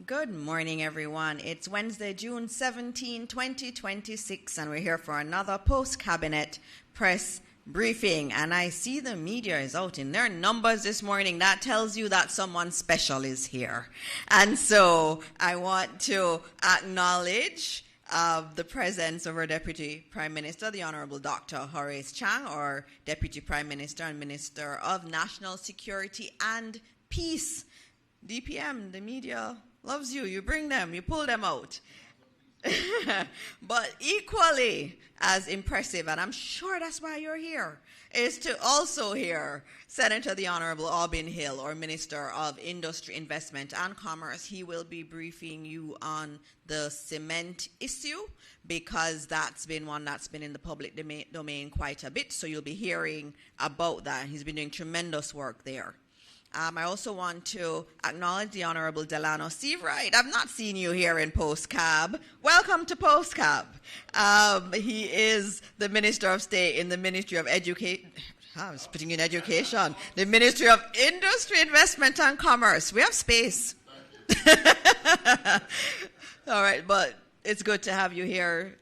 Good morning, everyone. It's Wednesday, June 17, 2026, and we're here for another post-cabinet press briefing. And I see the media is out in their numbers this morning. That tells you that someone special is here. And so I want to acknowledge the presence of our Deputy Prime Minister, the Honourable Dr. Horace Chang, our Deputy Prime Minister and Minister of National Security and Peace. DPM, the media loves you. You bring them, you pull them out. But equally as impressive, and I'm sure that's why you're here, is to also hear Senator the Honourable Aubyn Hill, or Minister of Industry, Investment and Commerce. He will be briefing you on the cement issue, because that's been one that's been in the public domain quite a bit. So you'll be hearing about that. He's been doing tremendous work there. I also want to acknowledge the Honourable Dana Morris Dixon. I've not seen you here in Post-Cab. Welcome to Post-Cab. He is the Minister of State in the Ministry of Education. I was putting in education. The Ministry of Industry, Investment and Commerce. We have space. All right, but it's good to have you here,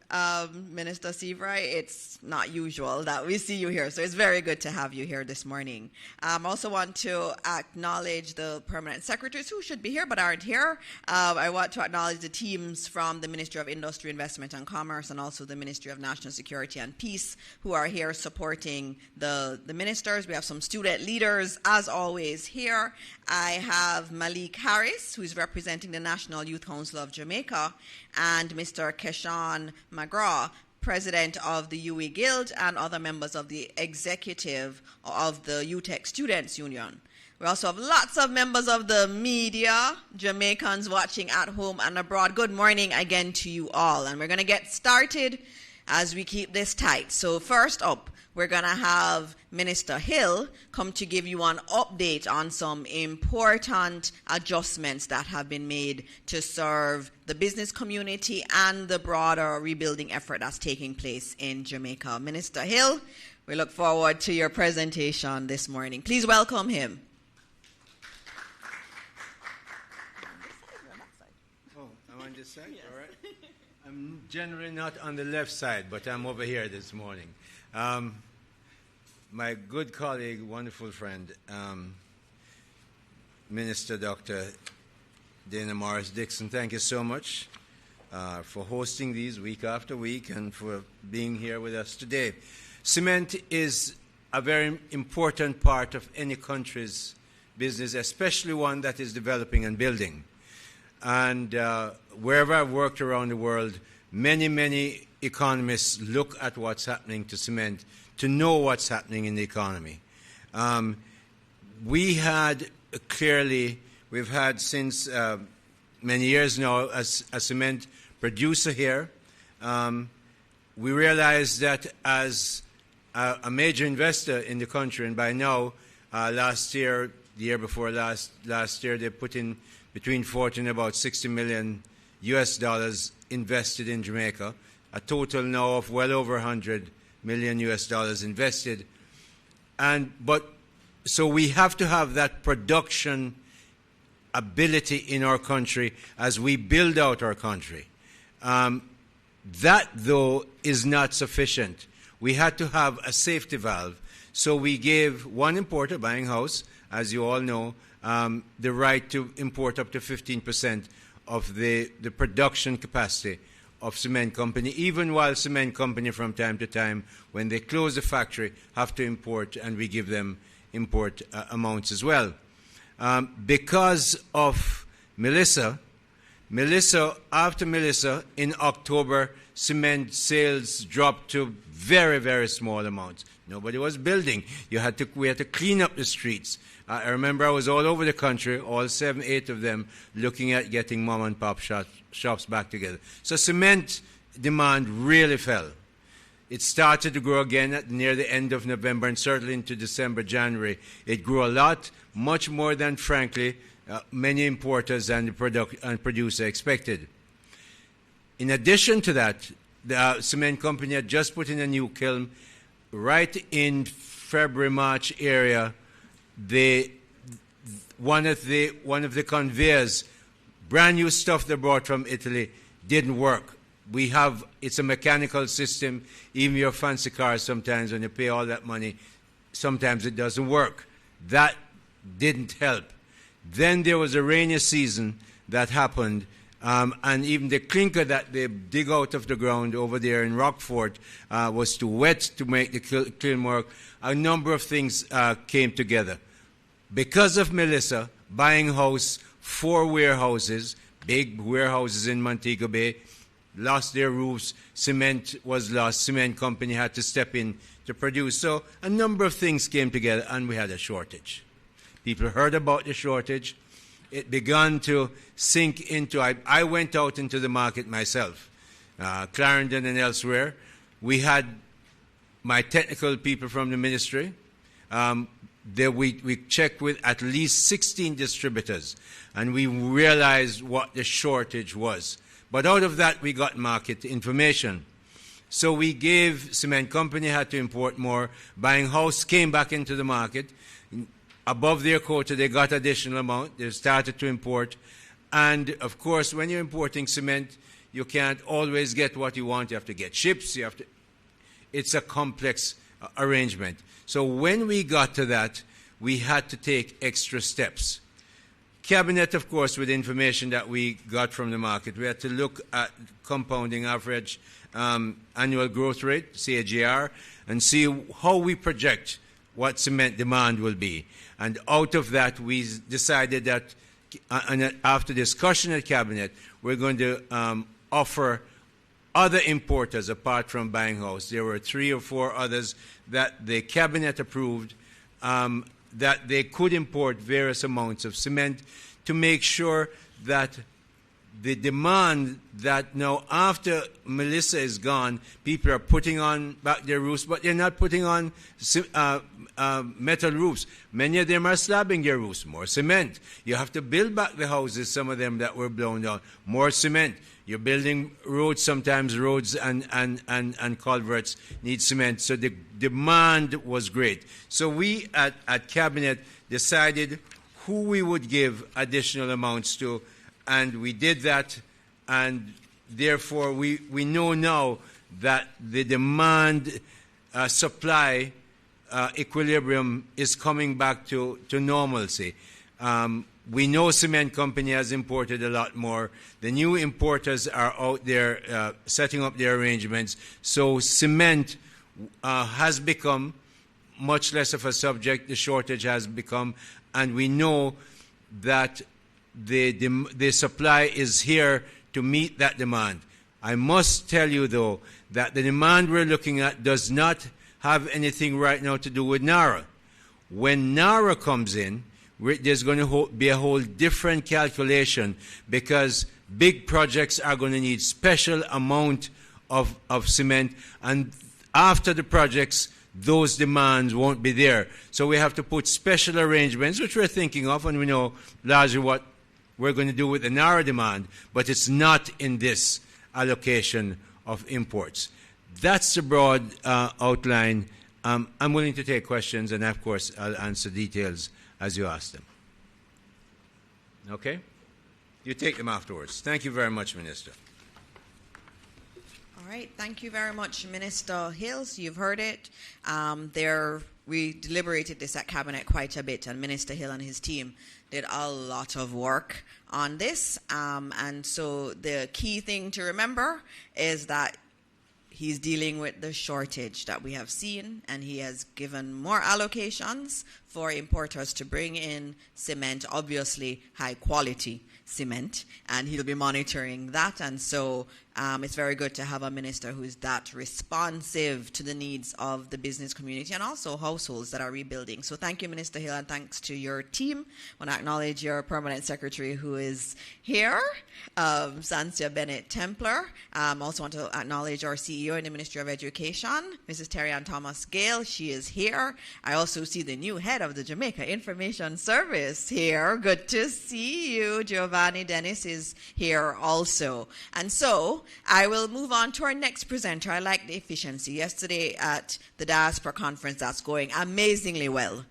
Minister Seavray. It's not usual that we see you here, so it's very good to have you here this morning. I also want to acknowledge the permanent secretaries who should be here but aren't here. I want to acknowledge the teams from the Ministry of Industry, Investment and Commerce and also the Ministry of National Security and Peace who are here supporting the ministers. We have some student leaders, as always, here. I have Malik Harris, who's representing the National Youth Council of Jamaica, and Mr. Keshawn McGraw, President of the UE Guild, and other members of the executive of the UTEC Students Union. We also have lots of members of the media, Jamaicans watching at home and abroad. Good morning again to you all. And we're going to get started as we keep this tight. So first up, we're going to have Minister Hill come to give you an update on some important adjustments that have been made to serve the business community and the broader rebuilding effort that's taking place in Jamaica. Minister Hill, we look forward to your presentation this morning. Please welcome him. Oh, I'm on this side? Yes. All right. I'm generally not on the left side, but I'm over here this morning. My good colleague, wonderful friend, Minister Dr. Dana Morris Dixon, thank you so much for hosting these week after week and for being here with us today. Cement is a very important part of any country's business, especially one that is developing and building. And wherever I've worked around the world, many economists look at what's happening to cement to know what's happening in the economy. We've had since many years now as a cement producer here. We realized that as a major investor in the country, and by now, last year, the year before last year, they put in between 40 and about $60 million US invested in Jamaica, a total now of well over $100 million US invested. So we have to have that production ability in our country as we build out our country. That, though, is not sufficient. We had to have a safety valve. So we gave one importer buying house, as you all know, the right to import up to 15% of the production capacity of cement company, even while cement company from time to time, when they close the factory, have to import, and we give them import amounts as well. Because of Melissa, after Melissa, in October, cement sales dropped to very small amounts. Nobody was building. We had to clean up the streets. I remember I was all over the country, all 7, 8 of them, looking at getting mom and pop shops back together. So cement demand really fell. It started to grow again near the end of November, and certainly into December, January. It grew a lot, much more than, frankly, many importers and producer expected. In addition to that, the cement company had just put in a new kiln right in February, March area. One of the conveyors brand new stuff they brought from Italy didn't work. It's a mechanical system. Even your fancy cars, sometimes when you pay all that money, sometimes it doesn't work. That didn't help. Then there was a rainy season that happened, and even the clinker that they dig out of the ground over there in Rockfort was too wet to make the kiln work. A number of things came together. Because of Melissa buying house, 4 warehouses, big warehouses in Montego Bay, lost their roofs, cement was lost, cement company had to step in to produce. So a number of things came together, and we had a shortage. People heard about the shortage. It began to sink into, I went out into the market myself, Clarendon and elsewhere. We had my technical people from the ministry. We checked with at least 16 distributors, and we realized what the shortage was. But out of that, we got market information. So we gave, cement company had to import more. Buying house came back into the market. Above their quota, they got additional amount. They started to import. And, of course, when you're importing cement, you can't always get what you want. You have to get ships. It's a complex arrangement. So when we got to that, we had to take extra steps. Cabinet, of course, with information that we got from the market, we had to look at compounding average annual growth rate, CAGR, and see how we project what cement demand will be. And out of that, we decided that after discussion at Cabinet, we're going to offer other importers apart from buying house. There were 3 or 4 others that the Cabinet approved that they could import various amounts of cement to make sure that the demand that now after Melissa is gone, people are putting on back their roofs, but they're not putting on metal roofs. Many of them are slabbing their roofs, more cement. You have to build back the houses, some of them that were blown down, more cement. You're building roads, sometimes roads and culverts need cement. So the demand was great. So we at Cabinet decided who we would give additional amounts to, and we did that, and therefore we know now that the demand supply equilibrium is coming back to normalcy. We know cement company has imported a lot more. The new importers are out there setting up their arrangements. So cement has become much less of a subject. The shortage has become, and we know that the supply is here to meet that demand. I must tell you, though, that the demand we're looking at does not have anything right now to do with NARA. When NARA comes in, there's going to be a whole different calculation, because big projects are going to need special amount of cement, and after the projects, those demands won't be there. So we have to put special arrangements, which we're thinking of, and we know largely what we're going to do with the NARA demand, but it's not in this allocation of imports. That's the broad outline. I'm willing to take questions, and of course, I'll answer details as you ask them. Okay? You take them afterwards. Thank you very much, Minister. All right. Thank you very much, Minister Hills. You've heard it. We deliberated this at Cabinet quite a bit, and Minister Hill and his team did a lot of work on this. And so the key thing to remember is that he's dealing with the shortage that we have seen, and he has given more allocations for importers to bring in cement, obviously high quality cement, and he'll be monitoring that. And so it's very good to have a minister who is that responsive to the needs of the business community and also households that are rebuilding. So thank you, Minister Hill, and thanks to your team. I want to acknowledge your permanent secretary who is here, Sansia Bennett Templar. Also want to acknowledge our CEO in the Ministry of Education, Mrs. Terry Ann Thomas Gale. She is here. I also see the new head of the Jamaica Information Service here. Good to see you. Giovanni Dennis is here also. And so I will move on to our next presenter. I like the efficiency. Yesterday at the Diaspora Conference, that's going amazingly well.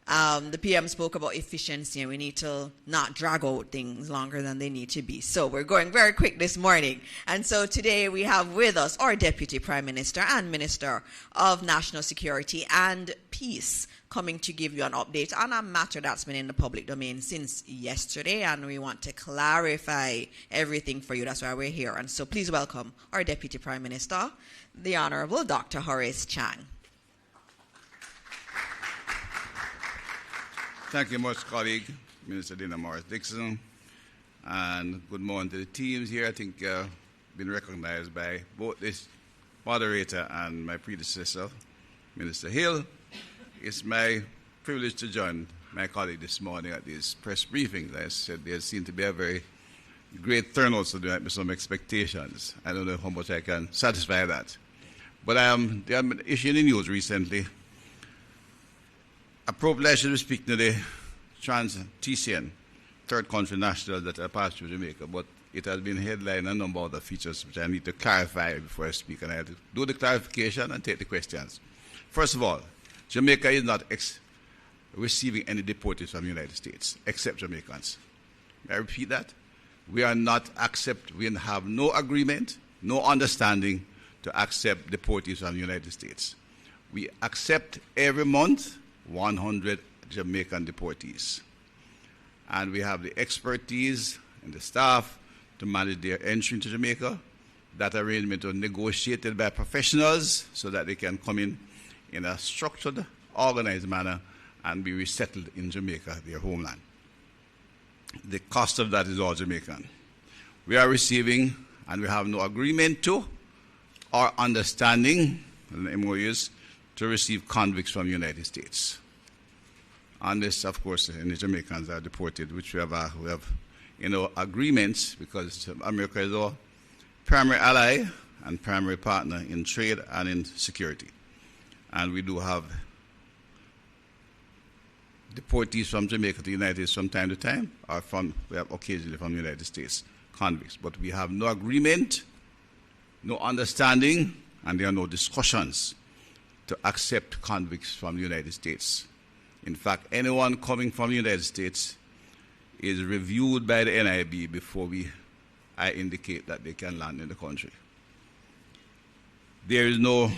The PM spoke about efficiency, and we need to not drag out things longer than they need to be. So we're going very quick this morning. And so today we have with us our Deputy Prime Minister and Minister of National Security and Peace, coming to give you an update on a matter that's been in the public domain since yesterday, and we want to clarify everything for you. That's why we're here. And so please welcome our Deputy Prime Minister, the Honourable Dr. Horace Chang. Thank you much, colleague, Minister Dana Morris Dixon, and good morning to the teams here. I think been recognized by both this moderator and my predecessor, Minister Hill. It's my privilege to join my colleague this morning at these press briefings. I said there seemed to be a very great turnout, so there might be some expectations. I don't know how much I can satisfy that. But there have been issues in the news recently. Appropriately, I should be speaking to the TCN, third country nationals that are passed through Jamaica, but it has been headlined a number of other features which I need to clarify before I speak, and I have to do the clarification and take the questions. First of all, Jamaica is not receiving any deportees from the United States, except Jamaicans. May I repeat that? We have no agreement, no understanding to accept deportees from the United States. We accept every month 100 Jamaican deportees. And we have the expertise and the staff to manage their entry into Jamaica. That arrangement was negotiated by professionals so that they can come in a structured, organized manner and be resettled in Jamaica, their homeland. The cost of that is all Jamaican. We are receiving, and we have no agreement to or understanding, the MOUs, to receive convicts from the United States. Unless, of course, any Jamaicans are deported, which we have agreements, because America is our primary ally and primary partner in trade and in security. And we do have deportees from Jamaica to the United States from time to time, or we have occasionally from the United States convicts. But we have no agreement, no understanding, and there are no discussions to accept convicts from the United States. In fact, anyone coming from the United States is reviewed by the NIB before I indicate that they can land in the country. There is no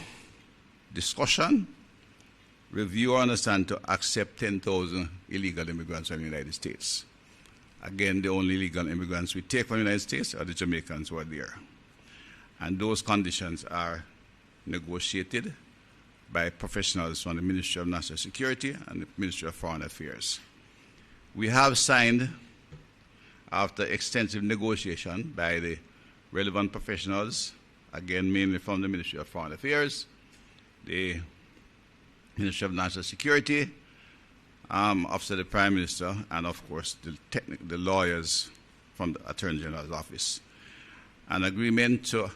discussion, review, or understand to accept 10,000 illegal immigrants from the United States. Again, the only illegal immigrants we take from the United States are the Jamaicans who are there. And those conditions are negotiated by professionals from the Ministry of National Security and the Ministry of Foreign Affairs. We have signed, after extensive negotiation by the relevant professionals, again mainly from the Ministry of Foreign Affairs, the Ministry of National Security, Office of the Prime Minister, and of course the lawyers from the Attorney General's office, an agreement to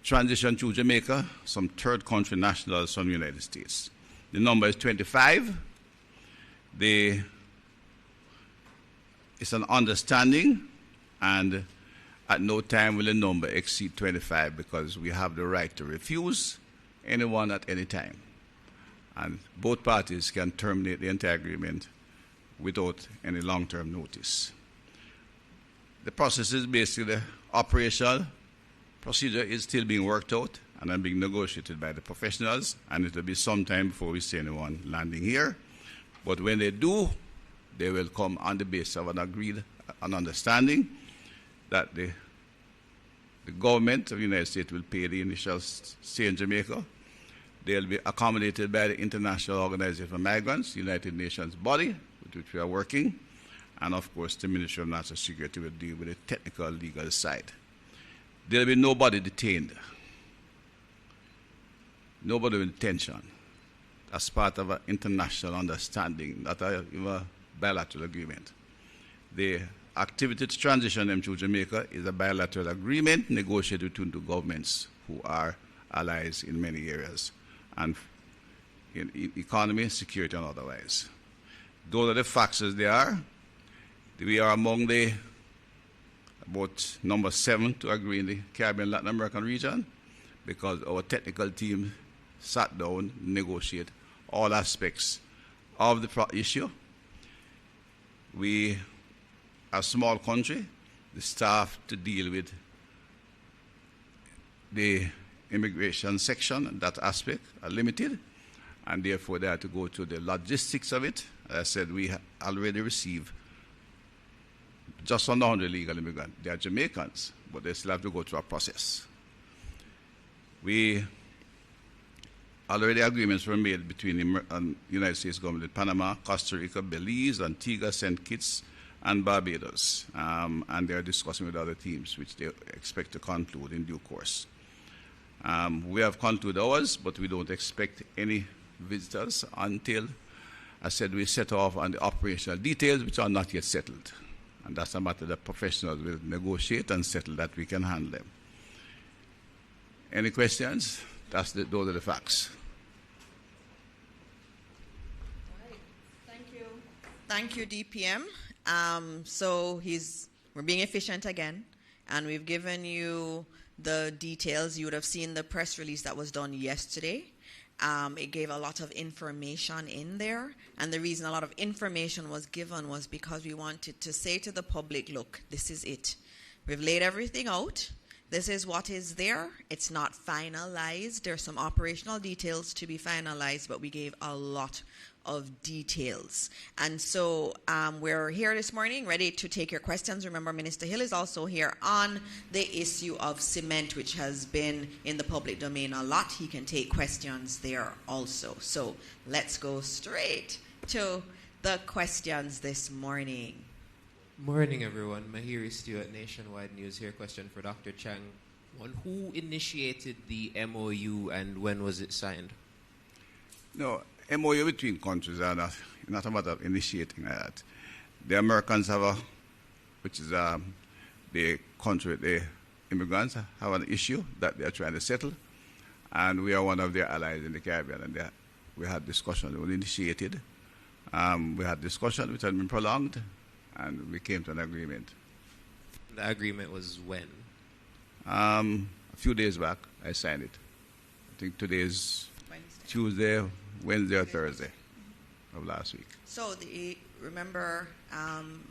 transition to Jamaica some third country nationals from the United States. The number is 25. It's an understanding, and at no time will the number exceed 25, because we have the right to refuse anyone at any time. And both parties can terminate the entire agreement without any long-term notice. The process is basically the operational procedure is still being worked out and being negotiated by the professionals, and it will be some time before we see anyone landing here. But when they do, they will come on the basis of an understanding that the government of the United States will pay the initial stay in Jamaica. They'll be accommodated by the International Organization for Migrants, the United Nations body, with which we are working, and of course the Ministry of National Security will deal with the technical legal side. There will be nobody detained, nobody with detention. That's part of an international understanding, not a bilateral agreement. The activity to transition them to Jamaica is a bilateral agreement negotiated between two governments who are allies in many areas, and in economy, security, and otherwise. Those are the facts as they are. We are among the about number 7 to agree in the Caribbean Latin American region, because our technical team sat down, negotiate all aspects of the issue. We are a small country. The staff to deal with the immigration section, that aspect, are limited, and therefore they have to go to the logistics of it. As I said, we already received just under 100 illegal immigrants. They are Jamaicans, but they still have to go through a process. Already agreements were made between the United States government, Panama, Costa Rica, Belize, Antigua, St. Kitts, and Barbados. And they are discussing with other teams, which they expect to conclude in due course. We have concluded ours, but we don't expect any visitors until, I said, we set off on the operational details, which are not yet settled. And that's a matter that professionals will negotiate and settle that we can handle them. Any questions? Those are the facts. Thank you. Thank you, DPM. So we're being efficient again, and we've given you the details. You would have seen the press release that was done yesterday. It gave a lot of information in there, and the reason a lot of information was given was because we wanted to say to the public, look, this is it. We've laid everything out. This is what is there. It's not finalized. There's some operational details to be finalized, but we gave a lot of details. And so we're here this morning ready to take your questions. Remember, Minister Hill is also here on the issue of cement, which has been in the public domain a lot. He can take questions there also. So let's go straight to the questions this morning. Morning, everyone. Mahiri Stewart, Nationwide News here. Question for Dr. Chang. Who initiated the MOU and when was it signed? No, MOU between countries are not a matter of initiating that. The Americans have which is the country, the immigrants have an issue that they are trying to settle, and we are one of their allies in the Caribbean, and we had discussion, we initiated. We had discussion which had been prolonged, and we came to an agreement. The agreement was when? A few days back, I signed it. I think today is Tuesday, Wednesday, or Thursday of last week. So remember,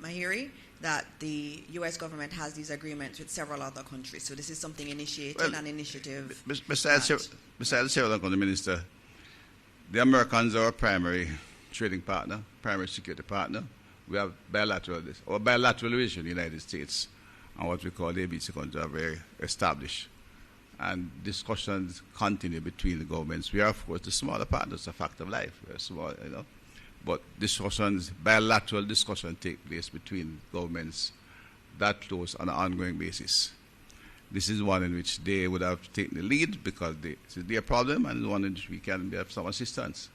Mahiri, that the U.S. government has these agreements with several other countries. So this is something initiated, an initiative. Besides the several country minister, the Americans are our primary trading partner, primary security partner. We have bilateral relation in the United States and what we call the ABC countries are very established. And discussions continue between the governments. We are, of course, the smaller partners, a fact of life. We are small, but bilateral discussions take place between governments that close on an ongoing basis. This is one in which they would have taken the lead because it's their problem, and one in which we can have some assistance.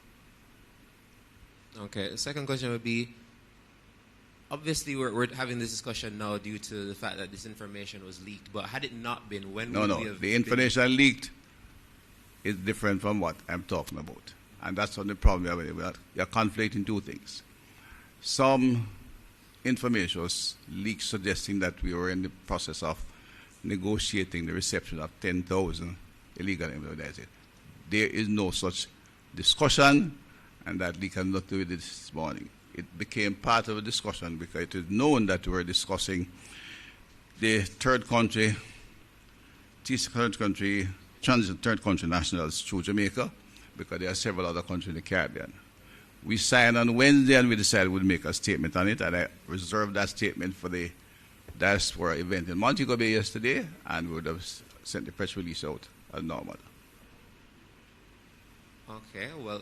Okay, the second question would be, obviously we're having this discussion now due to the fact that this information was leaked, but had it not been, when would we have... The information leaked is different from what I'm talking about. And that's what the problem is. You're conflating two things. Some information was leaked suggesting that we were in the process of negotiating the reception of 10,000 illegal immigrants. There is no such discussion, and that leak has nothing to do with it this morning. It became part of a discussion because it is known that we were discussing the third country nationals through Jamaica, because there are several other countries in the Caribbean. We signed on Wednesday, and we decided we'd make a statement on it, and I reserved that statement for the diaspora event in Montego Bay yesterday, and we would have sent the press release out as normal. Okay, well,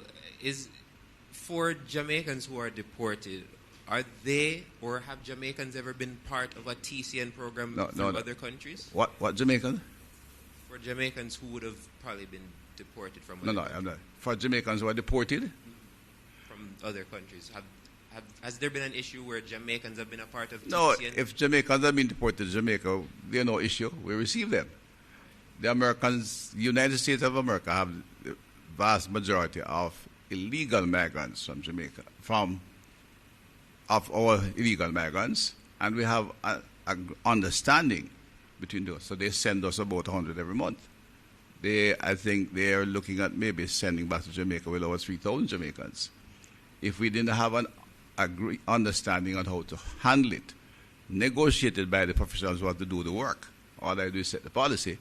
for Jamaicans who are deported, are they or have Jamaicans ever been part of a TCN program from other countries? What Jamaicans? For Jamaicans who would have probably been deported from other countries. I'm not. For Jamaicans who are deported? From other countries. Has there been an issue where Jamaicans have been a part of TCN? No, if Jamaicans have been deported to Jamaica, there's no issue. We receive them. The Americans, United States of America, have the vast majority of illegal migrants from Jamaica, of our illegal migrants, and we have an understanding between those. So they send us about 100 every month. I think they are looking at maybe sending back to Jamaica with over 3,000 Jamaicans. if we didn't have an understanding on how to handle it, negotiated by the professionals who have to do the work. All I do is set the policy.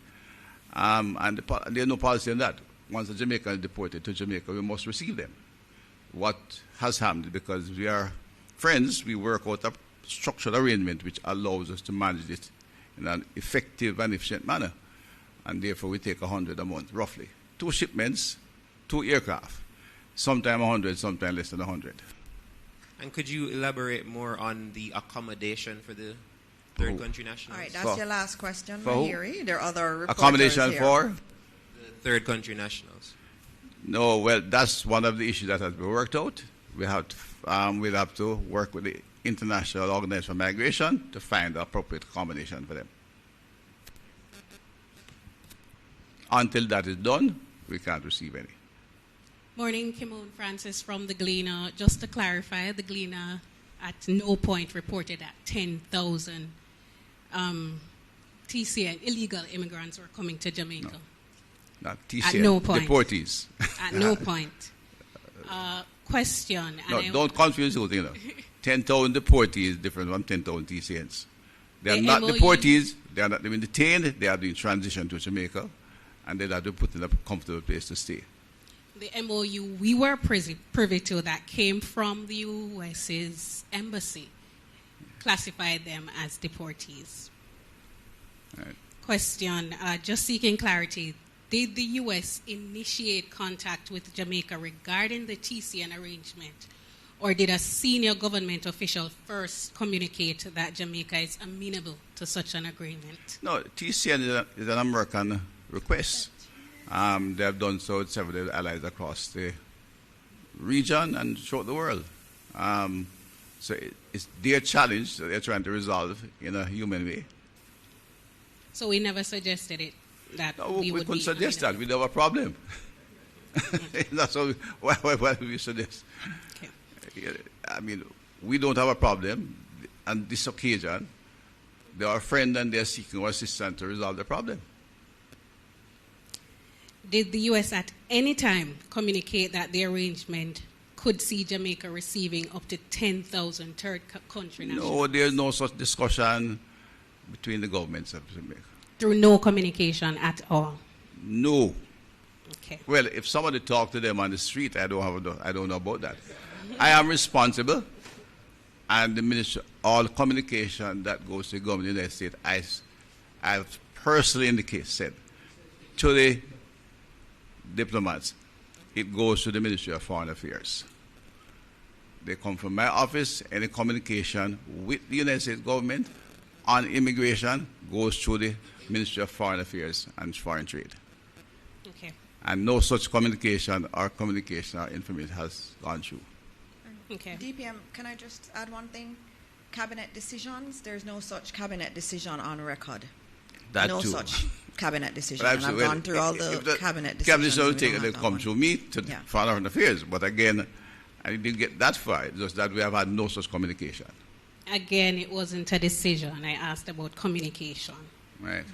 And there's no policy on that. Once a Jamaican is deported to Jamaica, we must receive them. What has happened, because we are friends, we work out a structured arrangement which allows us to manage it in an effective and efficient manner. And therefore, we take 100 a month, roughly. 2 shipments, 2 aircraft. Sometime 100, sometime less than 100. And could you elaborate more on the accommodation for the third country nationals? All right, that's your last question, for Mahiri. There are other reporters accommodation here. for? The third country nationals. No, well, that's one of the issues that has been worked out. We'll have to work with the International Organization for Migration to find the appropriate accommodation for them. Until that is done, we can't receive any. Morning, Kimon Francis from the Gleaner. Just to clarify, the Gleaner at no point reported that 10,000 TCN illegal immigrants were coming to Jamaica. No. Not TCN, at no point. deportees. At no point. Question. No, don't confuse the thing. 10,000 deportees is different from 10,000 TCNs. They are not MOU deportees. They are not being detained. They are being transitioned to Jamaica, and they have to put in a comfortable place to stay. The MOU we were privy to that came from the US's embassy classified them as deportees. Right. Question, just seeking clarity. Did the U.S. initiate contact with Jamaica regarding the TCN arrangement, or did a senior government official first communicate that Jamaica is amenable to such an agreement? No, TCN is an American request. They have done so with several allies across the region and throughout the world. So it's their challenge that they're trying to resolve in a human way. So we never suggested it? That No, we would couldn't be suggest that. amenable. We'd have a problem. That's why would we suggest? Okay. I mean, we don't have a problem. On this occasion, they are a friend and they're seeking our assistance to resolve the problem. Did the U.S. at any time communicate that the arrangement could see Jamaica receiving up to 10,000 third country nationals? No, there's no such discussion between the governments of Jamaica. Through no communication at all? No. Okay. Well, if somebody talked to them on the street, I don't know about that. I am responsible, and the minister, all communication that goes to the government of the United States, I've personally in the case said to the diplomats, it goes to the Ministry of Foreign Affairs. They come from my office. Any communication with the United States government on immigration goes through the Ministry of Foreign Affairs and Foreign Trade. Okay. And no such communication or information has gone through. Okay. DPM, can I just add one thing? Cabinet decisions, there's no such cabinet decision on record. That no too. such cabinet decision. But And I've gone through all the cabinet decisions. Cabinet decisions we don't they have that come one. through me to Yeah. Foreign Affairs. But again, I didn't get that far. It's just that we have had no such communication. Again, it wasn't a decision. I asked about communication. Right.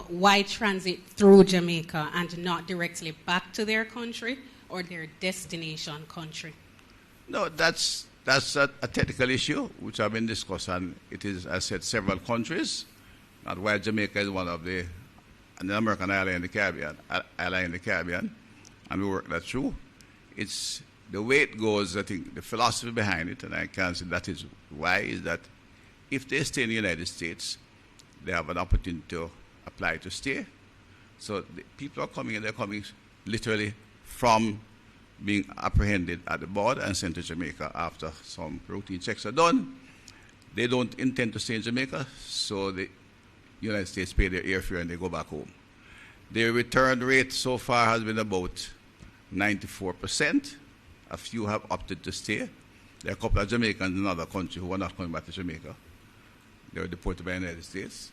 Why transit through Jamaica and not directly back to their country or their destination country? No, that's a technical issue which have been discussed, and it is, as I said, several countries. Not why Jamaica is one of an American island in the Caribbean, and we work that through. It's the way it goes. I think the philosophy behind it, and I can say that is why, is that if they stay in the United States, they have an opportunity to apply to stay. So the people are coming, and they're coming literally from being apprehended at the border and sent to Jamaica after some routine checks are done. They don't intend to stay in Jamaica, so the United States pay their airfare and they go back home. Their return rate so far has been about 94%. A few have opted to stay. There are a couple of Jamaicans in other countries who are not coming back to Jamaica. They were deported by the United States.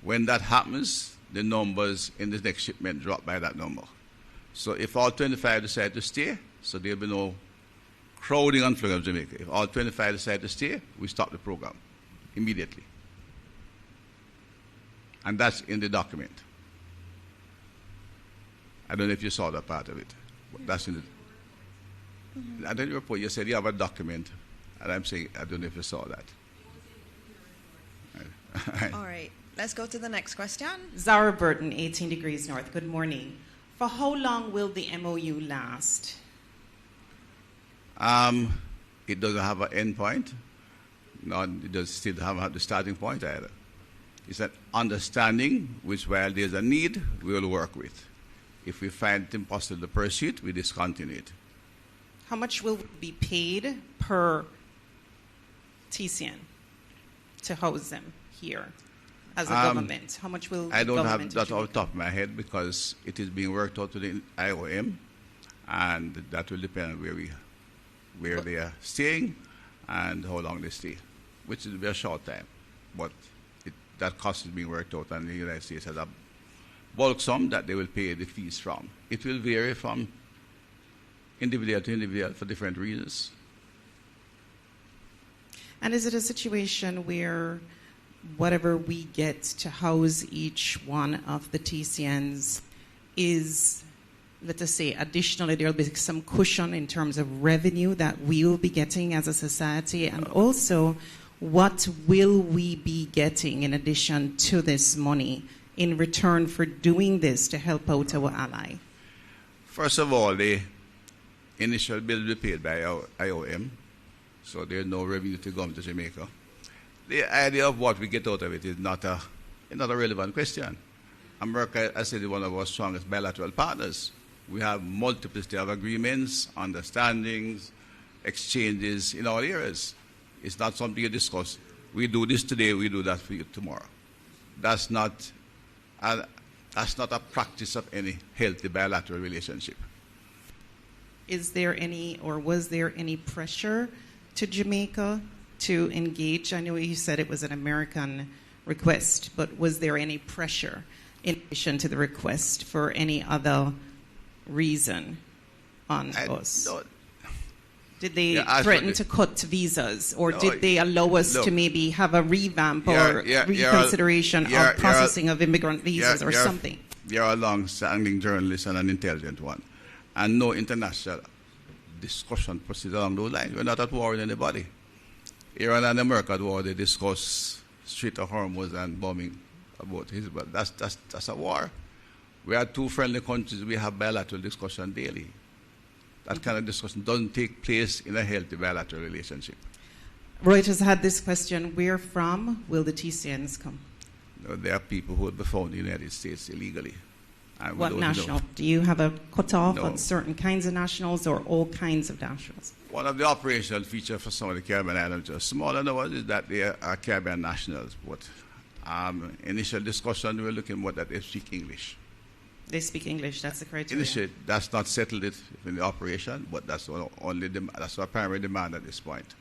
When that happens, the numbers in the next shipment drop by that number. So if all 25 decide to stay, so there'll be no crowding on flag of Jamaica. If all 25 decide to stay, we stop the program immediately. And that's in the document. I don't know if you saw that part of it. But that's in Mm-hmm. And then the report, you said you have a document. And I'm saying, I don't know if you saw that. All right. Let's go to the next question. Zara Burton, 18 Degrees North. Good morning. For how long will the MOU last? It doesn't have an end point. No, it does still have the starting point either. It's an understanding which, while there's a need, we will work with. If we find it impossible to pursue it, we discontinue it. How much will be paid per TCN to house them here as a government? How much will I don't have that off the top of my head because it is being worked out with the IOM, and that will depend on where they are staying and how long they stay, which will be a short time. But that cost is being worked out, and the United States has a bulk sum that they will pay the fees from. It will vary from individual to individual for different reasons. And is it a situation where whatever we get to house each one of the TCNs is, let us say, additionally there will be some cushion in terms of revenue that we will be getting as a society? And also, what will we be getting in addition to this money in return for doing this to help out our ally? First of all, the initial bill will be paid by our IOM, so there's no revenue to come to Jamaica. The idea of what we get out of it is not a relevant question. America, I said, is one of our strongest bilateral partners. We have multiplicity of agreements, understandings, exchanges in all areas. It's not something you discuss. We do this today, we do that for you tomorrow. That's not a practice of any healthy bilateral relationship. Is there any, or was there any pressure to Jamaica to engage? I know you said it was an American request, but was there any pressure in addition to the request for any other reason on us? Did they threaten to cut visas, or did they allow us to maybe have a revamp or reconsideration of processing of immigrant visas or something? You're a long-standing journalist and an intelligent one, and no international discussion proceeds along those lines. We're not at war with anybody. Iran and America at war, they discuss Strait of Hormuz and bombing about Hezbollah. That's a war. We are two friendly countries. We have bilateral discussion daily. That kind of discussion doesn't take place in a healthy bilateral relationship. Reuters had this question: where from will the TCNs come? There are people who will be found in the United States illegally. What national? Do you have a cutoff on certain kinds of nationals or all kinds of nationals? One of the operational features for some of the Caribbean islands, just smaller than others, is that they are Caribbean nationals. But initial discussion, we were looking more that they speak English. They speak English. That's the criteria. Initially, that's not settled it in the operation, but that's that's our primary demand at this point.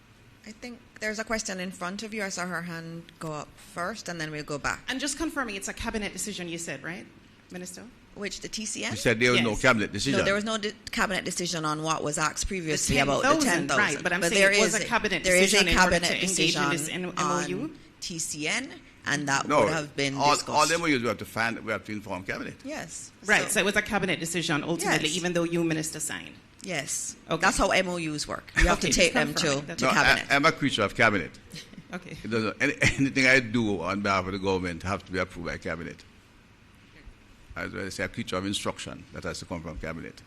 I think there's a question in front of you. I saw her hand go up first, and then we'll go back. And just confirming, it's a cabinet decision, you said, right, Minister? Which, the TCN? You said there was no cabinet decision. No, there was no cabinet decision on what was asked previously about the 10,000. Right, but I'm saying there was a cabinet decision in order to engage in this MOU? TCN, and that would have been discussed. All MOUs we have to inform cabinet. Yes. Right, so it was a cabinet decision ultimately, even though you, Minister, signed. Yes. Okay. That's how MOUs work. You have to take them to cabinet. I'm a creature of cabinet. Okay. It doesn't, anything I do on behalf of the government have to be approved by cabinet. As well as a creature of instruction that has to come from cabinet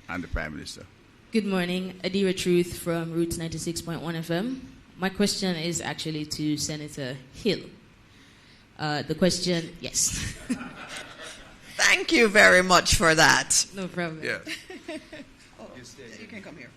and the Prime Minister. Good morning, Adira Truth from Roots 96.1 FM. My question is actually to Senator Hill. The question, yes. Thank you very much for that. No problem. Yeah. You can come here.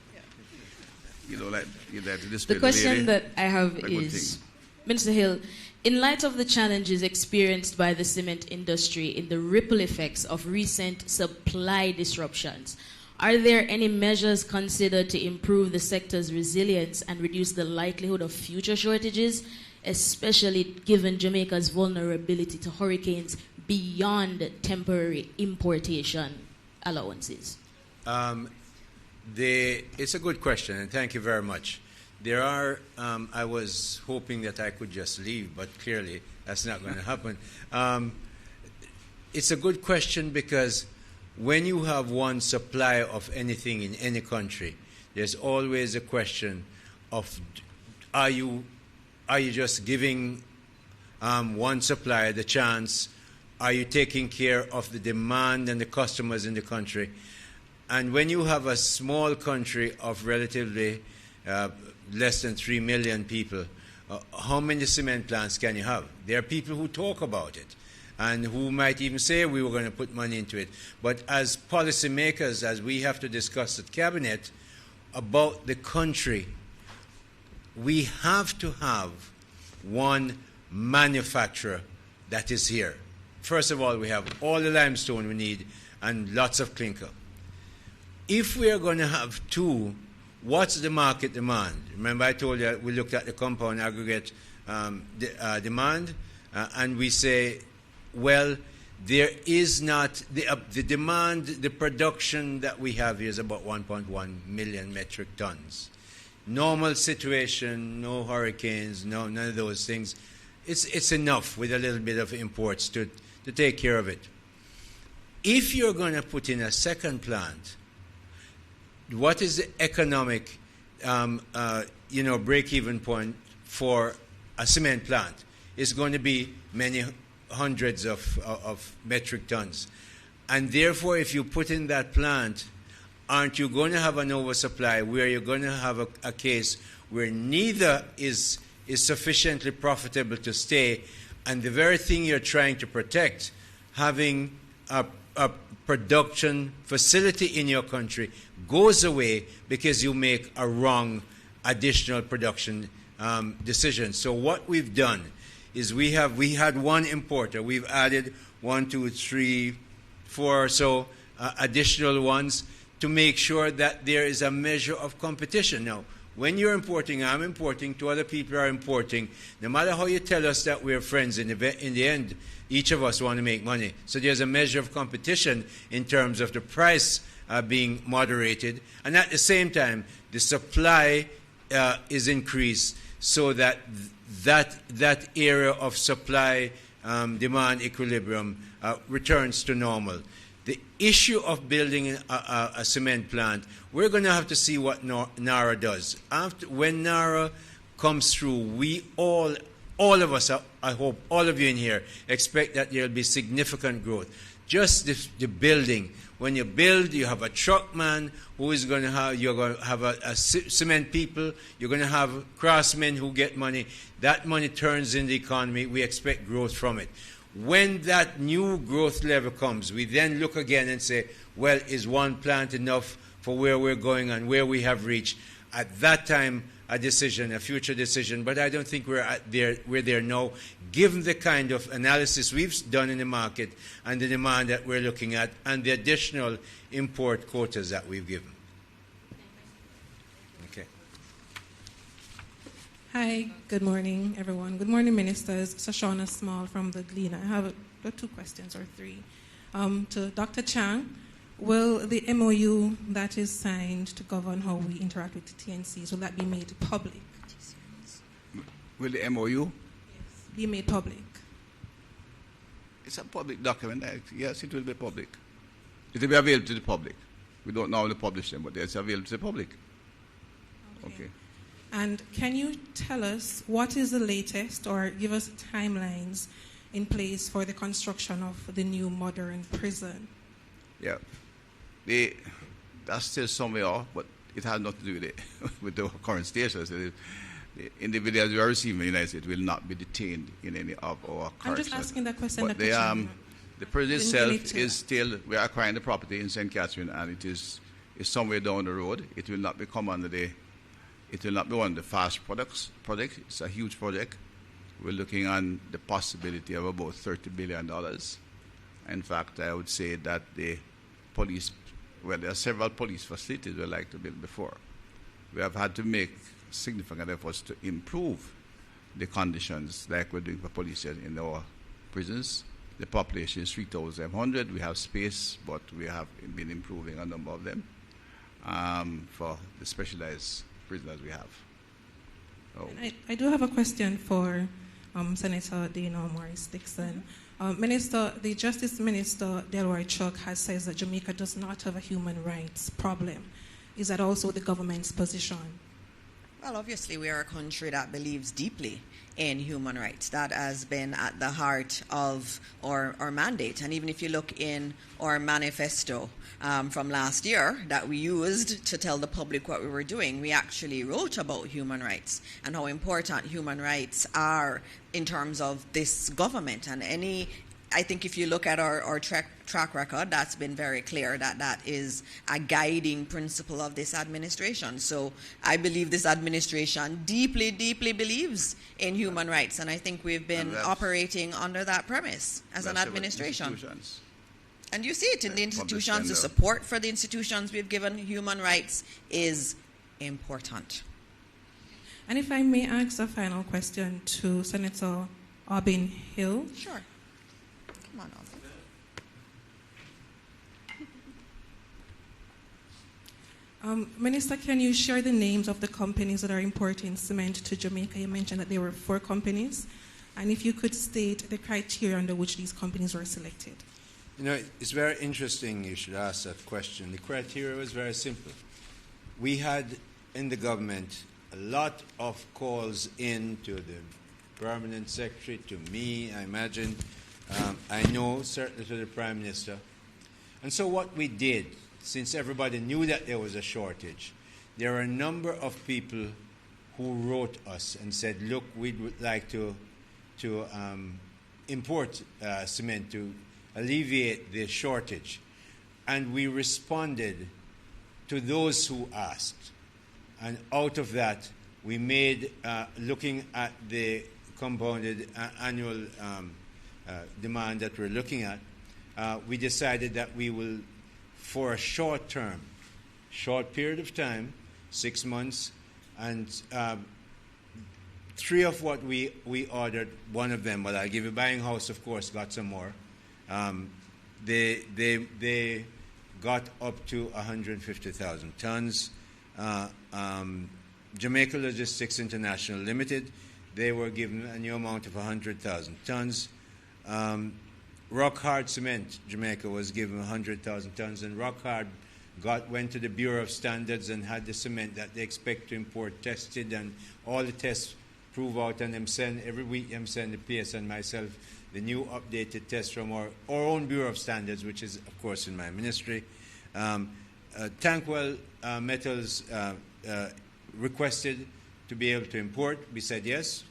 You know, like to display the question that I have a is, Minister Hill, in light of the challenges experienced by the cement industry in the ripple effects of recent supply disruptions, are there any measures considered to improve the sector's resilience and reduce the likelihood of future shortages, especially given Jamaica's vulnerability to hurricanes beyond temporary importation allowances? It's a good question, and thank you very much. There are, I was hoping that I could just leave, but clearly that's not going to happen. It's a good question because when you have one supply of anything in any country, there's always a question of, are you just giving one supplier the chance? Are you taking care of the demand and the customers in the country? And when you have a small country of relatively less than 3 million people, how many cement plants can you have? There are people who talk about it and who might even say we were going to put money into it. But as policymakers, as we have to discuss at Cabinet about the country, we have to have one manufacturer that is here. First of all, we have all the limestone we need and lots of clinker. If we are going to have two, what's the market demand? Remember I told you we looked at the compound aggregate demand, and we say, well, there is not, the demand, the production that we have here is about 1.1 million metric tons. Normal situation, no hurricanes, none of those things. It's enough with a little bit of imports to take care of it. If you're going to put in a second plant, what is the economic break-even point for a cement plant? It's going to be many hundreds of metric tons. And therefore, if you put in that plant, aren't you going to have an oversupply where you're going to have a case where neither is sufficiently profitable to stay, and the very thing you're trying to protect, having a production facility in your country, goes away because you make a wrong additional production decision. So what we've done is we had one importer. We've added 1, 2, 3, 4 or so additional ones to make sure that there is a measure of competition. Now, when you're importing, I'm importing, two other people are importing, no matter how you tell us that we're friends, in the end, each of us want to make money. So there's a measure of competition in terms of the price being moderated. And at the same time, the supply is increased so that that area of supply demand equilibrium returns to normal. The issue of building a cement plant, we're going to have to see what NARA does. When NARA comes through, we all of us, I hope all of you in here, expect that there will be significant growth. Just the building. When you build, you have a truckman who is going to have, you're going to have a cement people, you're going to have craftsmen who get money. That money turns in the economy. We expect growth from it. When that new growth level comes, we then look again and say, well, is one plant enough for where we're going and where we have reached? At that time, a decision, a future decision, but I don't think we're there now, given the kind of analysis we've done in the market and the demand that we're looking at and the additional import quotas that we've given. Okay. Hi, good morning, everyone. Good morning, ministers. Sashona Small from the Gleaner. I have 2 questions or 3. To Dr. Chang, will the MOU that is signed to govern how we interact with the TNCs, will that be made public? Will the MOU? Yes, be made public. It's a public document. Yes, it will be public. It will be available to the public. We don't normally publish them, but it's available to the public. Okay. And can you tell us what is the latest, or give us timelines in place for the construction of the new modern prison? Yeah. That's still somewhere off, but it has nothing to do with the current status. The individuals who are receiving the United States will not be detained in any of our current. I'm just asking that question. But the prison itself is still, we are acquiring the property in St. Catherine, and it is somewhere down the road. It will not become it will not be one of the fast projects. It's a huge project. We're looking on the possibility of about $30 billion. In fact, I would say that the police, well, there are several police facilities we like to build before. We have had to make significant efforts to improve the conditions like we're doing for police in our prisons. The population is 3,100. We have space, but we have been improving a number of them for the specialized prisoners we have. So. I do have a question for Senator Dana Morris Dixon. The Justice Minister, Delroy Chuck, has said that Jamaica does not have a human rights problem. Is that also the government's position? Well, obviously, we are a country that believes deeply in human rights. That has been at the heart of our mandate. And even if you look in our manifesto from last year that we used to tell the public what we were doing, we actually wrote about human rights and how important human rights are in terms of this government. And I think if you look at our track record, that's been very clear that that is a guiding principle of this administration. So I believe this administration deeply, deeply believes in human rights, and I think we've been operating under that premise as an administration. And you see it in the institutions. The support for the institutions we've given human rights is important. And if I may ask a final question to Senator Aubyn Hill. Sure. Come on, Minister, can you share the names of the companies that are importing cement to Jamaica? You mentioned that there were 4 companies. And if you could state the criteria under which these companies were selected. You know, it's very interesting you should ask that question. The criteria was very simple. We had in the government a lot of calls in to the permanent secretary, to me, I imagine. I know, certainly to the Prime Minister. And so what we did, since everybody knew that there was a shortage, there are a number of people who wrote us and said, look, we would like to import cement to alleviate the shortage. And we responded to those who asked. And out of that, we made, looking at the compounded annual demand that we're looking at, we decided that we will, for a short period of time, 6 months, and 3 of what we ordered, one of them, well, I'll give you Buying House, of course, got some more. They got up to 150,000 tons. Jamaica Logistics International Limited, they were given a new amount of 100,000 tons. Rock Hard Cement, Jamaica, was given 100,000 tons, and Rock Hard went to the Bureau of Standards and had the cement that they expect to import tested, and all the tests prove out, and every week I'm sending the PS and myself the new updated tests from our own Bureau of Standards, which is, of course, in my ministry. Tankwell Metals requested to be able to import. We said yes.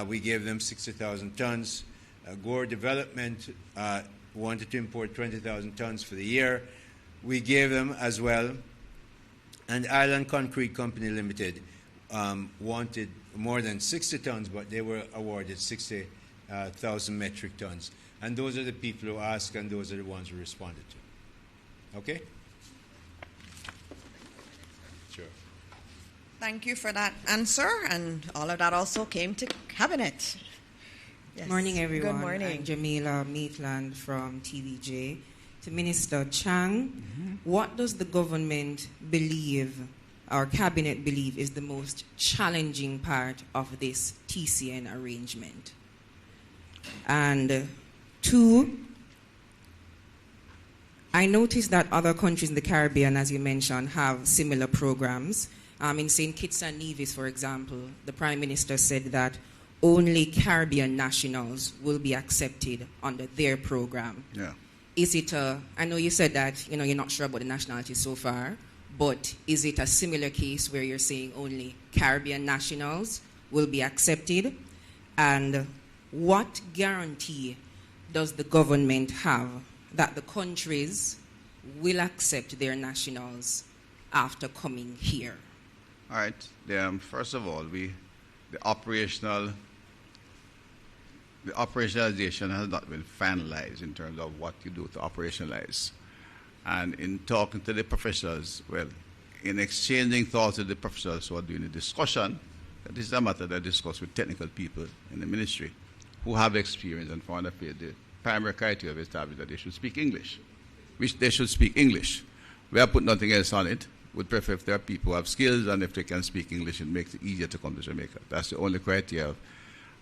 We gave them 60,000 tons. Gore Development wanted to import 20,000 tons for the year. We gave them as well. And Island Concrete Company Limited wanted more than 60 tons, but they were awarded 60,000 metric tons. And those are the people who asked, and those are the ones who responded to. Okay? Sure. Thank you for that answer, and all of that also came to Cabinet. Yes. Morning, everyone. Good morning. I'm Jamila Maitland from TVJ. To Minister Chang, what does the government believe, our Cabinet believe, is the most challenging part of this TCN arrangement? And 2, I noticed that other countries in the Caribbean, as you mentioned, have similar programs. In St. Kitts and Nevis, for example, the Prime Minister said that only Caribbean nationals will be accepted under their program. Yeah. Is it I know you said that, you're not sure about the nationality so far, but is it a similar case where you're saying only Caribbean nationals will be accepted? And what guarantee does the government have that the countries will accept their nationals after coming here? All right. First of all, the operationalization has not been finalized in terms of what you do to operationalize. And in talking to the professionals, well, in exchanging thoughts with the professionals who are doing the discussion, this is a matter that I discuss with technical people in the ministry who have experience and found that the primary criteria of establishing that they should speak English, which they should speak English. We have put nothing else on it. Would prefer if there are people who have skills and if they can speak English, it makes it easier to come to Jamaica. That's the only criteria.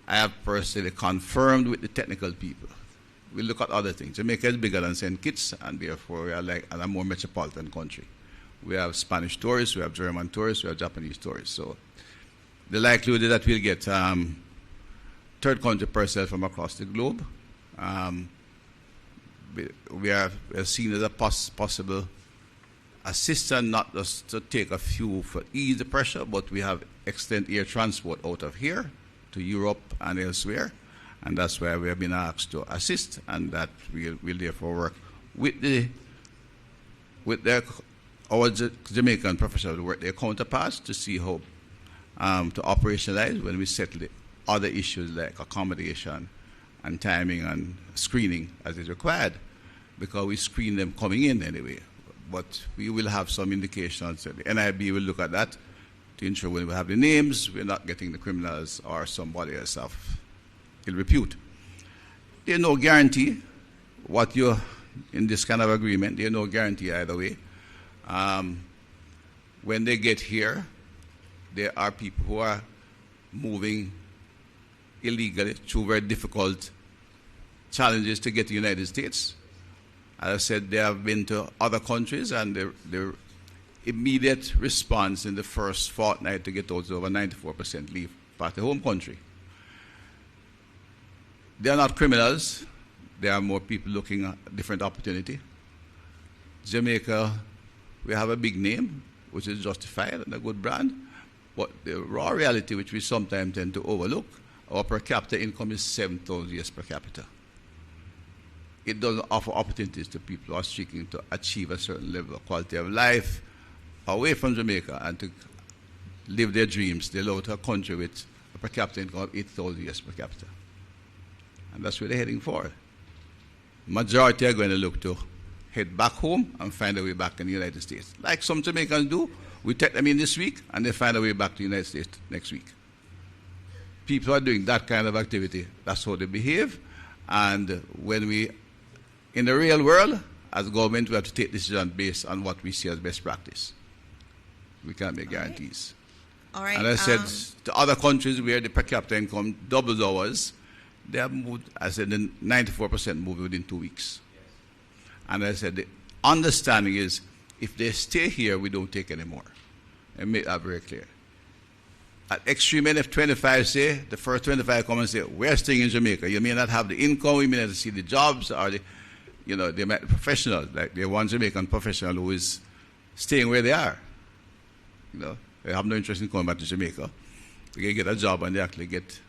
I have personally confirmed with the technical people. We look at other things. Jamaica is bigger than St. Kitts, and therefore we are like a more metropolitan country. We have Spanish tourists, we have German tourists, we have Japanese tourists. So the likelihood is that we'll get third country personnel from across the globe. We are seen as a possible assistant, not just to take a few for ease the pressure, but we have extended air transport out of here to Europe and elsewhere, and that's why we have been asked to assist, and that we'll therefore work with our Jamaican professionals, work their counterparts to see how to operationalize when we settle the other issues like accommodation and timing and screening as is required, because we screen them coming in anyway. But we will have some indications. The NIB will look at that to ensure when we have the names, we're not getting the criminals or somebody else of ill repute. There's no guarantee what you're in this kind of agreement. There's no guarantee either way. When they get here, there are people who are moving illegally through very difficult challenges to get to the United States. As I said, they have been to other countries, and their immediate response in the first fortnight to get out is over 94% leave back to home country. They are not criminals. There are more people looking at different opportunity. Jamaica, we have a big name, which is justified and a good brand, but the raw reality, which we sometimes tend to overlook, our per capita income is $7,000 per capita. It doesn't offer opportunities to people who are seeking to achieve a certain level of quality of life away from Jamaica and to live their dreams. They go to a country with a per capita income of $8,000 per capita. And that's where they're heading for. Majority are going to look to head back home and find a way back in the United States. Like some Jamaicans do, we take them in this week and they find a way back to the United States next week. People are doing that kind of activity. That's how they behave. And when we, in the real world, as government, we have to take decisions based on what we see as best practice. We can't make guarantees. All right. And I said, to other countries where the per capita income doubles ours, they have moved, I said, 94% moved within 2 weeks. Yes. And I said, the understanding is, if they stay here, we don't take any more. And make that very clear. At extreme end, if 25 say, the first 25 come and say, we're staying in Jamaica. You may not have the income, you may not see the jobs, or the, you know, they might be professionals, like the one Jamaican professional who is staying where they are. You know, they have no interest in coming back to Jamaica. They get a job and they actually get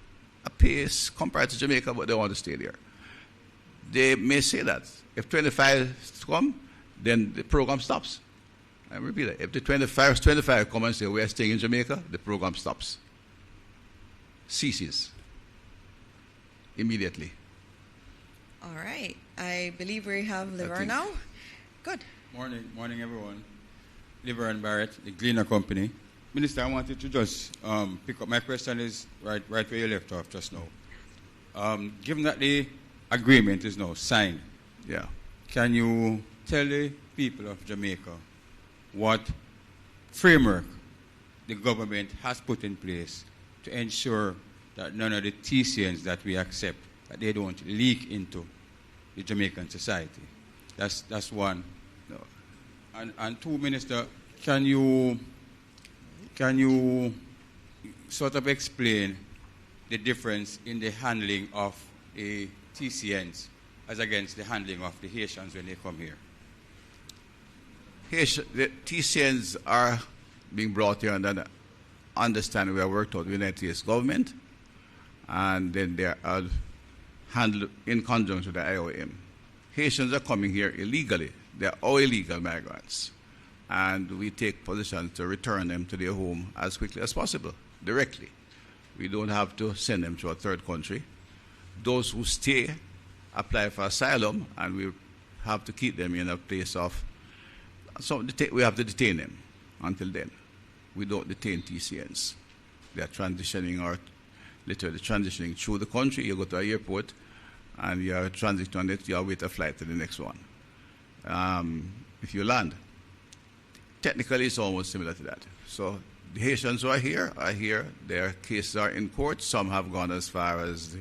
a pace compared to Jamaica, but they want to stay there. They may say that. If 25 come, then the program stops. I repeat it. If the 25 come and say, we're staying in Jamaica, the program stops. Ceases. Immediately. All right. I believe we have Liver now. Good. Morning, everyone. Liver and Barrett, the Gleaner Company. Minister, I wanted to just pick up. My question is right where you left off just now. Given that the agreement is now signed, yeah, can you tell the people of Jamaica what framework the government has put in place to ensure that none of the TCNs that we accept, that they don't leak into the Jamaican society? That's one. No. And two, Minister, can you sort of explain the difference in the handling of the TCNs as against the handling of the Haitians when they come here? The TCNs are being brought here and then understand we are worked out with the United States government, and then they are handled in conjunction with the IOM. Haitians are coming here illegally. They are all illegal migrants. And we take positions to return them to their home as quickly as possible, directly. We don't have to send them to a third country. Those who stay apply for asylum, and we have to keep them in a place of, so we have to detain them until then. We don't detain TCNs. They are transitioning, or literally transitioning through the country. You go to an airport, and you are transiting on it, you wait a flight to the next one. If you land. Technically, it's almost similar to that. So the Haitians who are here, their cases are in court. Some have gone as far as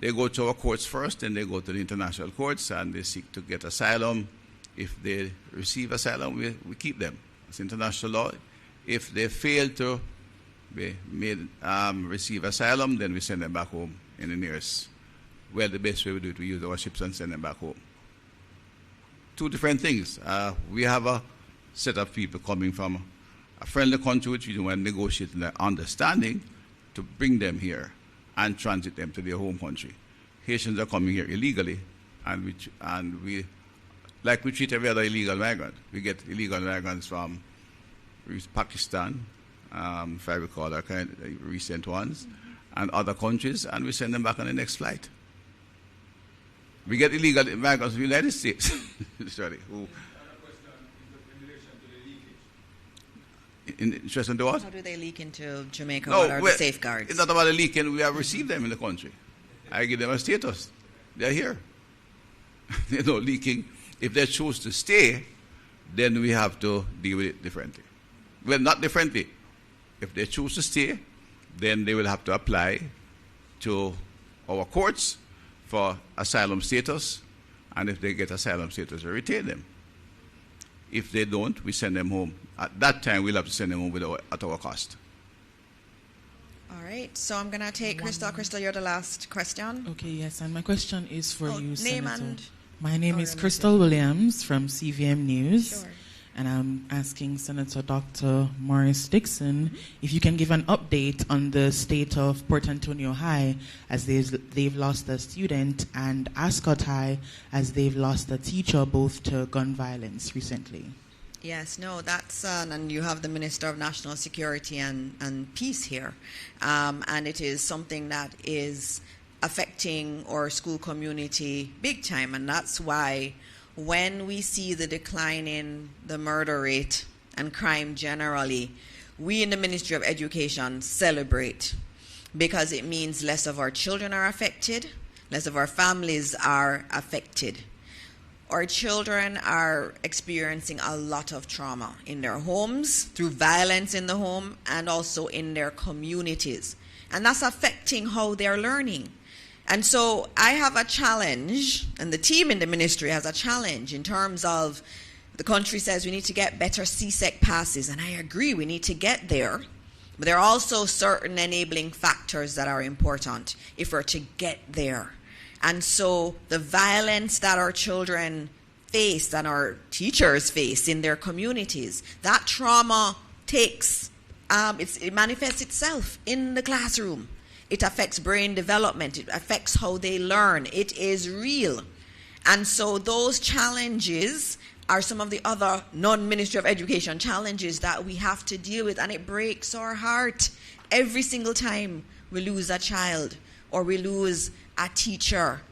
they go to our courts first, then they go to the international courts, and they seek to get asylum. If they receive asylum, we keep them. It's international law. If they fail to receive asylum, then we send them back home in the nearest. Well, the best way we do it, we use our ships and send them back home. Two different things. We have a set of people coming from a friendly country which we want to negotiate an understanding to bring them here and transit them to their home country. Haitians are coming here illegally, and we treat every other illegal migrant. We get illegal migrants from Pakistan, if I recall, our recent ones, and other countries, and we send them back on the next flight. We get illegal migrants from the United States. Sorry. In relation to what? How do they leak into Jamaica? No, what are the safeguards? It's not about the leaking. We have received them in the country. I give them a status. They're here. They're not leaking. If they choose to stay, then we have to deal with it differently. Well, not differently. If they choose to stay, then they will have to apply to our courts for asylum status, and if they get asylum status, we retain them. If they don't, we send them home. At that time, we'll have to send them home at our cost. All right, so I'm going to take Crystal. Crystal, you're the last question. Okay, yes, and my question is for you, name Senator. My name is Crystal Williams from CVM News. Sure. And I'm asking Senator Dr. Morris Dixon if you can give an update on the state of Port Antonio High as they've lost a student, and Ascot High as they've lost a teacher both to gun violence recently. Yes, no, that's, and you have the Minister of National Security and Peace here. And it is something that is affecting our school community big time, and that's why when we see the decline in the murder rate and crime generally, we in the Ministry of Education celebrate, because it means less of our children are affected, less of our families are affected. Our children are experiencing a lot of trauma in their homes, through violence in the home, and also in their communities. And that's affecting how they're learning. And so I have a challenge, and the team in the ministry has a challenge in terms of the country says we need to get better CSEC passes, and I agree, we need to get there. But there are also certain enabling factors that are important if we're to get there. And so the violence that our children face and our teachers face in their communities, that trauma takes, it manifests itself in the classroom. It affects brain development. It affects how they learn. It is real. And so those challenges are some of the other non-Ministry of Education challenges that we have to deal with. And it breaks our heart every single time we lose a child or we lose a teacher.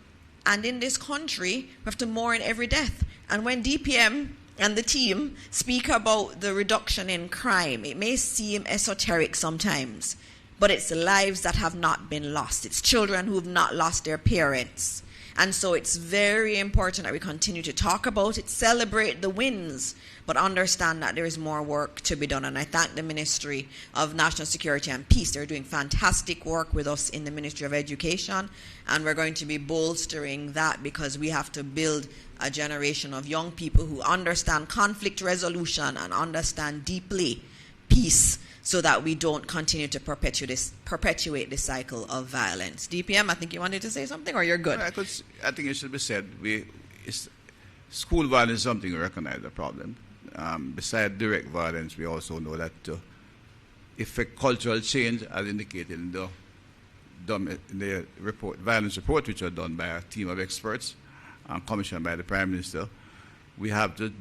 And in this country, we have to mourn every death. And when DPM and the team speak about the reduction in crime, it may seem esoteric sometimes, but it's lives that have not been lost. It's children who have not lost their parents. And so it's very important that we continue to talk about it, celebrate the wins, but understand that there is more work to be done. And I thank the Ministry of National Security and Peace. They're doing fantastic work with us in the Ministry of Education, and we're going to be bolstering that because we have to build a generation of young people who understand conflict resolution and understand deeply peace, so that we don't continue to perpetuate this cycle of violence. DPM, I think you wanted to say something, or you're good? I think it should be said. School violence is something we recognize the problem. Besides direct violence, we also know that if a cultural change, as indicated in the report, violence report, which are done by a team of experts, commissioned by the Prime Minister, we have to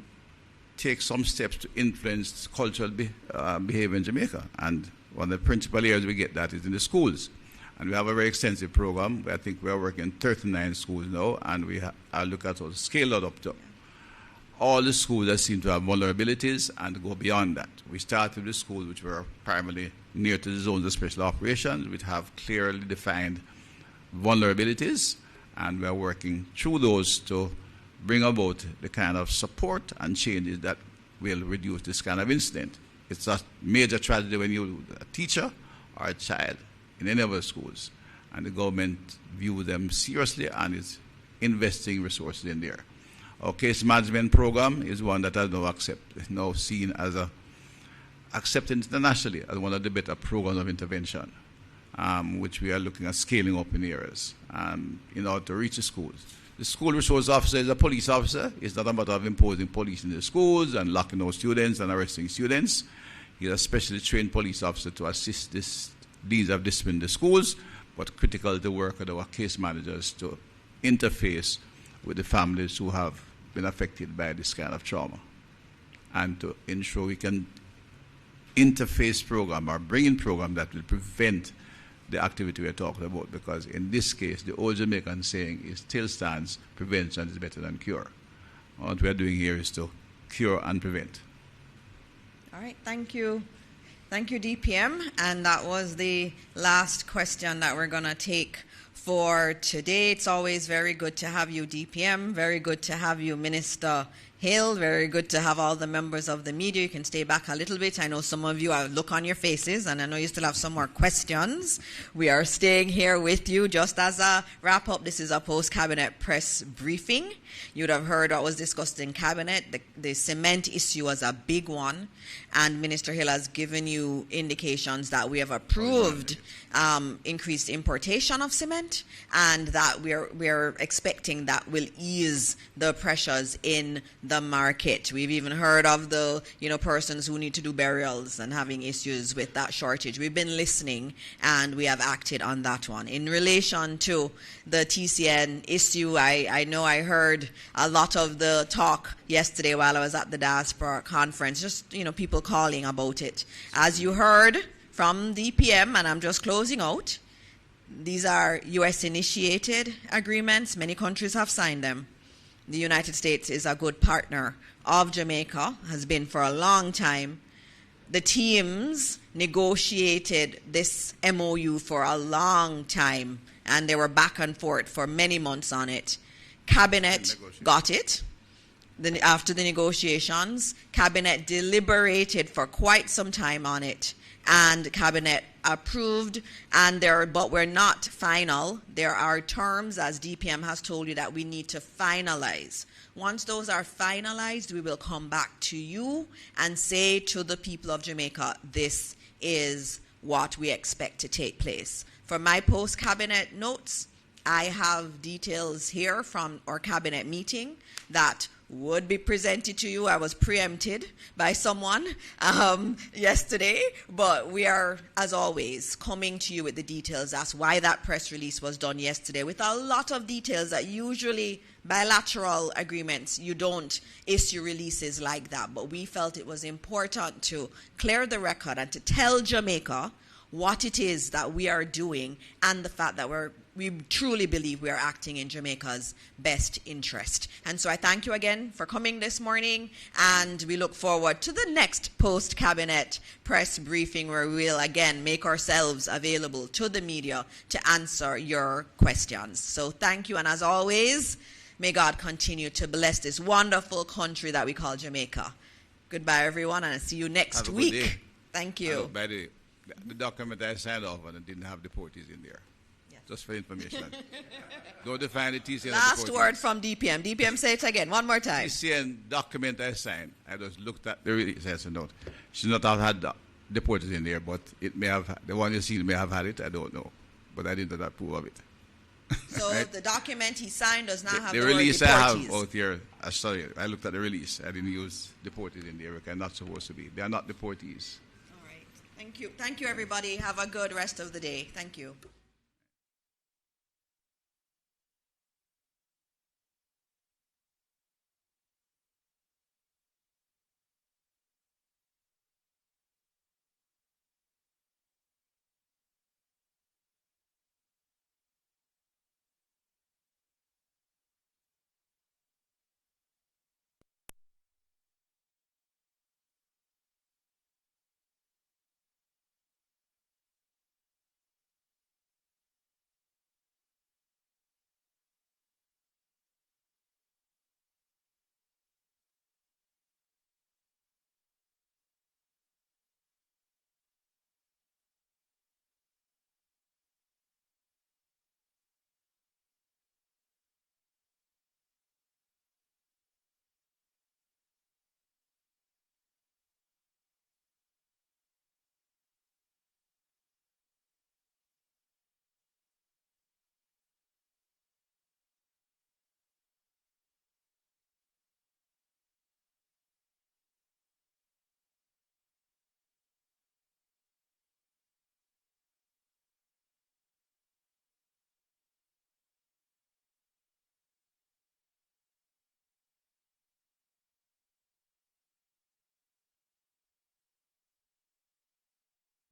take some steps to influence cultural behavior in Jamaica. And one of the principal areas we get that is in the schools. And we have a very extensive program. I think we are working in 39 schools now, and we look at how to scale that up to all the schools that seem to have vulnerabilities and go beyond that. We started with the schools which were primarily near to the zones of special operations, which have clearly defined vulnerabilities, and we are working through those to bring about the kind of support and changes that will reduce this kind of incident. It's a major tragedy when you lose a teacher or a child in any of our schools, and the government views them seriously and is investing resources in there. Our case management program is one that has now seen as a accepted internationally as one of the better programs of intervention, which we are looking at scaling up in areas in order to reach the schools. The school resource officer is a police officer. It's not a matter of imposing police in the schools and locking out students and arresting students. He's a specially trained police officer to assist deans of discipline in the schools, but critical to work with our case managers to interface with the families who have been affected by this kind of trauma, and to ensure we can interface program or bring in program that will prevent the activity we're talking about, because in this case, the old Jamaican saying is still stands, prevention is better than cure. What we're doing here is to cure and prevent. All right, thank you. Thank you, DPM. And that was the last question that we're going to take for today. It's always very good to have you, DPM. Very good to have you, Minister Hill. Very good to have all the members of the media. You can stay back a little bit. I know some of you, I look on your faces, and I know you still have some more questions. We are staying here with you. Just as a wrap-up, this is a post-cabinet press briefing. You would have heard what was discussed in cabinet. The cement issue was a big one, and Minister Hill has given you indications that we have approved increased importation of cement, and that we're expecting that will ease the pressures in the market. We've even heard of the persons who need to do burials and having issues with that shortage. We've been listening, and we have acted on that one. In relation to the TCN issue, I know I heard a lot of the talk yesterday while I was at the diaspora conference, just people calling about it. As you heard from DPM, and I'm just closing out, these are U.S.-initiated agreements. Many countries have signed them. The United States is a good partner of Jamaica, has been for a long time. The teams negotiated this MOU for a long time, and they were back and forth for many months on it. Cabinet got it. Then after the negotiations, Cabinet deliberated for quite some time on it, and Cabinet approved, but we're not final. There are terms, as DPM has told you, that we need to finalize. Once those are finalized, we will come back to you and say to the people of Jamaica, this is what we expect to take place. For my post-cabinet notes, I have details here from our cabinet meeting that would be presented to you. I was preempted by someone yesterday, but we are, as always, coming to you with the details. That's why that press release was done yesterday, with a lot of details that usually bilateral agreements, you don't issue releases like that. But we felt it was important to clear the record and to tell Jamaica what it is that we are doing, and the fact that we truly believe we are acting in Jamaica's best interest. And so I thank you again for coming this morning, and we look forward to the next post-cabinet press briefing, where we will again make ourselves available to the media to answer your questions. So thank you, and as always, may God continue to bless this wonderful country that we call Jamaica. Goodbye, everyone, and I'll see you next week. Day. Thank you. The document I signed off on, it didn't have deportees in there. Yes. Just for information. Don't define the TCN. Last word from DPM. DPM, say it again, one more time. TCN document I signed, I just looked at the release. I said, no, she should not have had deportees in there, but it may have, the one you see may have had it, I don't know. But I didn't approve of it. So right? The document he signed does not have the release word deportees. I have out here, sorry, I looked at the release. I didn't use deportees in there, they're not supposed to be. They are not deportees. All right. Thank you. Thank you, everybody. Have a good rest of the day. Thank you.